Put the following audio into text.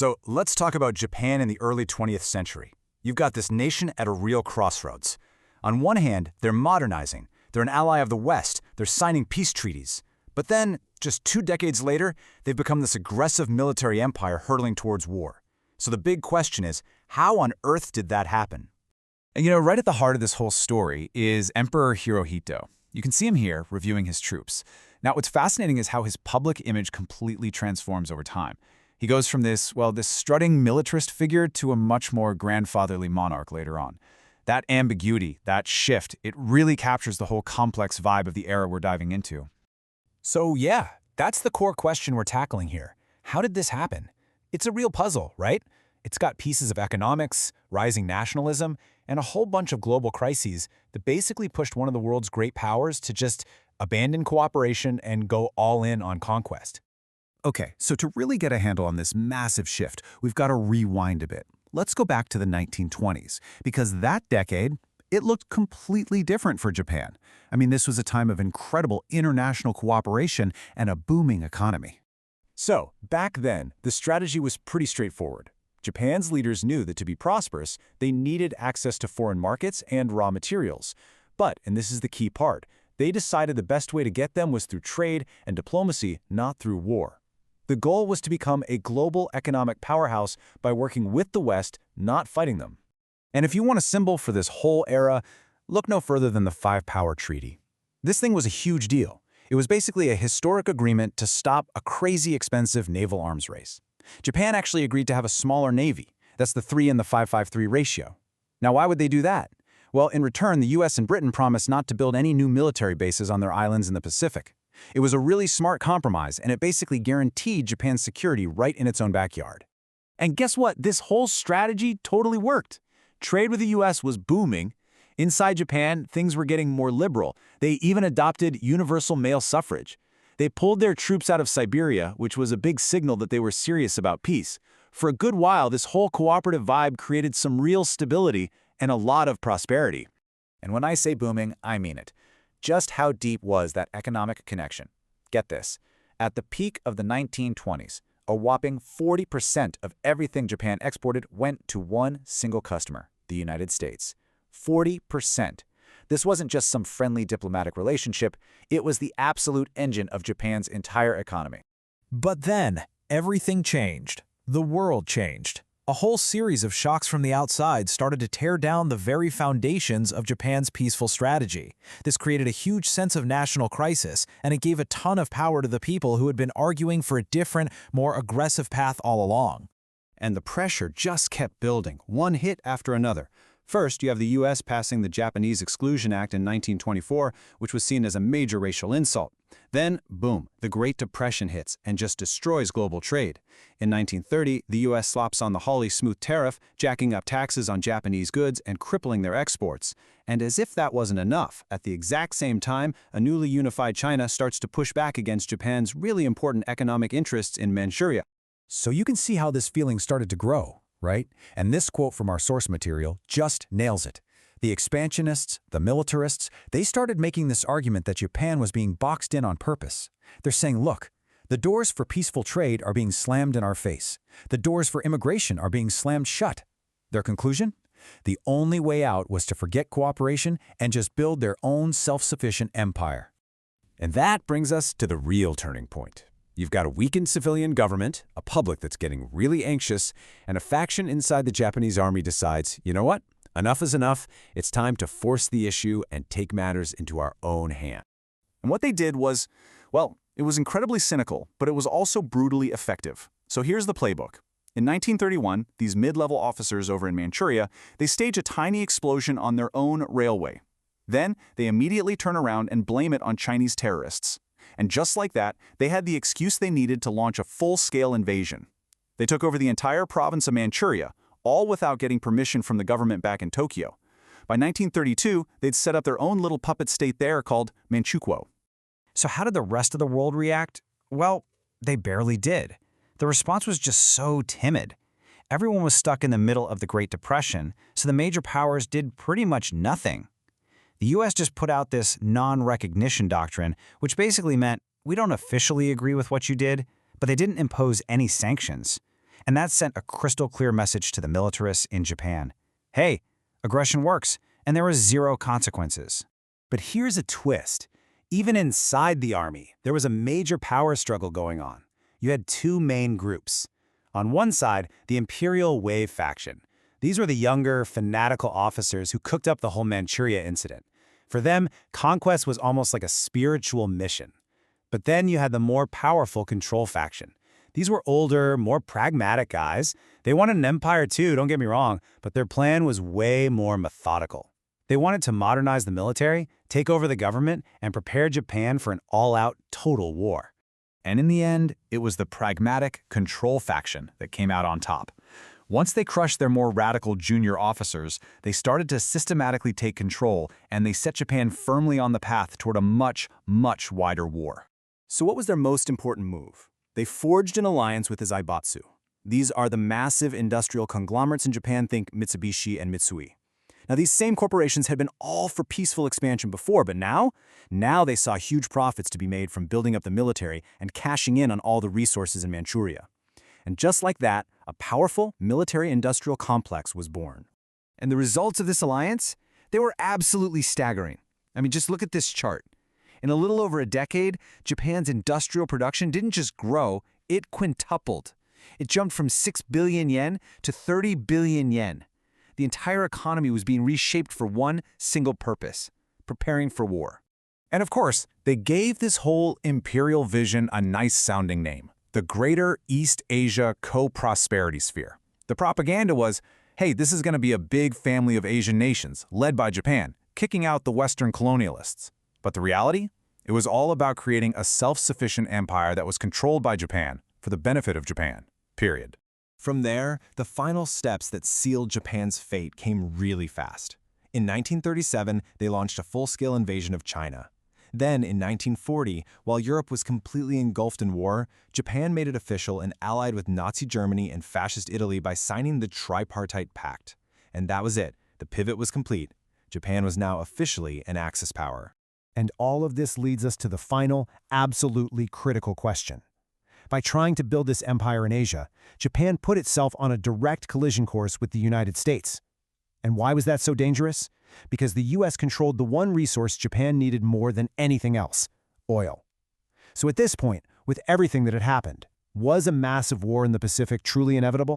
So let's talk about Japan in the early 20th century. You've got this nation at a real crossroads. On one hand, they're modernizing. They're an ally of the West. They're signing peace treaties. But then, just 2 decades later, they've become this aggressive military empire hurtling towards war. So the big question is, how on earth did that happen? And right at the heart of this whole story is Emperor Hirohito. You can see him here reviewing his troops. Now, what's fascinating is how his public image completely transforms over time. He goes from this strutting militarist figure to a much more grandfatherly monarch later on. That ambiguity, that shift, it really captures the whole complex vibe of the era we're diving into. So yeah, that's the core question we're tackling here. How did this happen? It's a real puzzle, right? It's got pieces of economics, rising nationalism, and a whole bunch of global crises that basically pushed one of the world's great powers to just abandon cooperation and go all in on conquest. Okay, so to really get a handle on this massive shift, we've got to rewind a bit. Let's go back to the 1920s, because that decade, it looked completely different for Japan. I mean, this was a time of incredible international cooperation and a booming economy. So, back then, the strategy was pretty straightforward. Japan's leaders knew that to be prosperous, they needed access to foreign markets and raw materials. But, and this is the key part, they decided the best way to get them was through trade and diplomacy, not through war. The goal was to become a global economic powerhouse by working with the West, not fighting them. And if you want a symbol for this whole era, look no further than the Five-Power Treaty. This thing was a huge deal. It was basically a historic agreement to stop a crazy expensive naval arms race. Japan actually agreed to have a smaller navy. That's the 3 in the 553 ratio. Now, why would they do that? Well, in return, the US and Britain promised not to build any new military bases on their islands in the Pacific. It was a really smart compromise, and it basically guaranteed Japan's security right in its own backyard. And guess what? This whole strategy totally worked. Trade with the US was booming. Inside Japan, things were getting more liberal. They even adopted universal male suffrage. They pulled their troops out of Siberia, which was a big signal that they were serious about peace. For a good while, this whole cooperative vibe created some real stability and a lot of prosperity. And when I say booming, I mean it. Just how deep was that economic connection? Get this. At the peak of the 1920s, a whopping 40% of everything Japan exported went to one single customer, the United States. 40%. This wasn't just some friendly diplomatic relationship, it was the absolute engine of Japan's entire economy. But then, everything changed. The world changed. A whole series of shocks from the outside started to tear down the very foundations of Japan's peaceful strategy. This created a huge sense of national crisis, and it gave a ton of power to the people who had been arguing for a different, more aggressive path all along. And the pressure just kept building, one hit after another. First, you have the U.S. passing the Japanese Exclusion Act in 1924, which was seen as a major racial insult. Then, boom, the Great Depression hits and just destroys global trade. In 1930, the U.S. slops on the Hawley-Smoot tariff, jacking up taxes on Japanese goods and crippling their exports. And as if that wasn't enough, at the exact same time, a newly unified China starts to push back against Japan's really important economic interests in Manchuria. So you can see how this feeling started to grow, right? And this quote from our source material just nails it. The expansionists, the militarists, they started making this argument that Japan was being boxed in on purpose. They're saying, look, the doors for peaceful trade are being slammed in our face. The doors for immigration are being slammed shut. Their conclusion? The only way out was to forget cooperation and just build their own self-sufficient empire. And that brings us to the real turning point. You've got a weakened civilian government, a public that's getting really anxious, and a faction inside the Japanese army decides, you know what? Enough is enough. It's time to force the issue and take matters into our own hand. And what they did was, well, it was incredibly cynical, but it was also brutally effective. So here's the playbook. In 1931, these mid-level officers over in Manchuria, they stage a tiny explosion on their own railway. Then they immediately turn around and blame it on Chinese terrorists. And just like that, they had the excuse they needed to launch a full-scale invasion. They took over the entire province of Manchuria, all without getting permission from the government back in Tokyo. By 1932, they'd set up their own little puppet state there called Manchukuo. So how did the rest of the world react? Well, they barely did. The response was just so timid. Everyone was stuck in the middle of the Great Depression, so the major powers did pretty much nothing. The US just put out this non-recognition doctrine, which basically meant we don't officially agree with what you did, but they didn't impose any sanctions. And that sent a crystal clear message to the militarists in Japan. Hey, aggression works, and there were zero consequences. But here's a twist. Even inside the army, there was a major power struggle going on. You had two main groups. On one side, the Imperial Wave faction. These were the younger, fanatical officers who cooked up the whole Manchuria incident. For them, conquest was almost like a spiritual mission. But then you had the more powerful control faction. These were older, more pragmatic guys. They wanted an empire too, don't get me wrong, but their plan was way more methodical. They wanted to modernize the military, take over the government, and prepare Japan for an all-out, total war. And in the end, it was the pragmatic control faction that came out on top. Once they crushed their more radical junior officers, they started to systematically take control, and they set Japan firmly on the path toward a much, much wider war. So what was their most important move? They forged an alliance with the Zaibatsu. These are the massive industrial conglomerates in Japan, think Mitsubishi and Mitsui. Now, these same corporations had been all for peaceful expansion before, but now they saw huge profits to be made from building up the military and cashing in on all the resources in Manchuria. And just like that, a powerful military-industrial complex was born. And the results of this alliance? They were absolutely staggering. I mean, just look at this chart. In a little over a decade, Japan's industrial production didn't just grow, it quintupled. It jumped from 6 billion yen to 30 billion yen. The entire economy was being reshaped for one single purpose: preparing for war. And of course, they gave this whole imperial vision a nice-sounding name: the Greater East Asia Co-Prosperity Sphere. The propaganda was, hey, this is going to be a big family of Asian nations, led by Japan, kicking out the Western colonialists. But the reality? It was all about creating a self-sufficient empire that was controlled by Japan for the benefit of Japan, period. From there, the final steps that sealed Japan's fate came really fast. In 1937, they launched a full-scale invasion of China. Then, in 1940, while Europe was completely engulfed in war, Japan made it official and allied with Nazi Germany and Fascist Italy by signing the Tripartite Pact. And that was it. The pivot was complete. Japan was now officially an Axis power. And all of this leads us to the final, absolutely critical question. By trying to build this empire in Asia, Japan put itself on a direct collision course with the United States. And why was that so dangerous? Because the US controlled the one resource Japan needed more than anything else: oil. So at this point, with everything that had happened, was a massive war in the Pacific truly inevitable?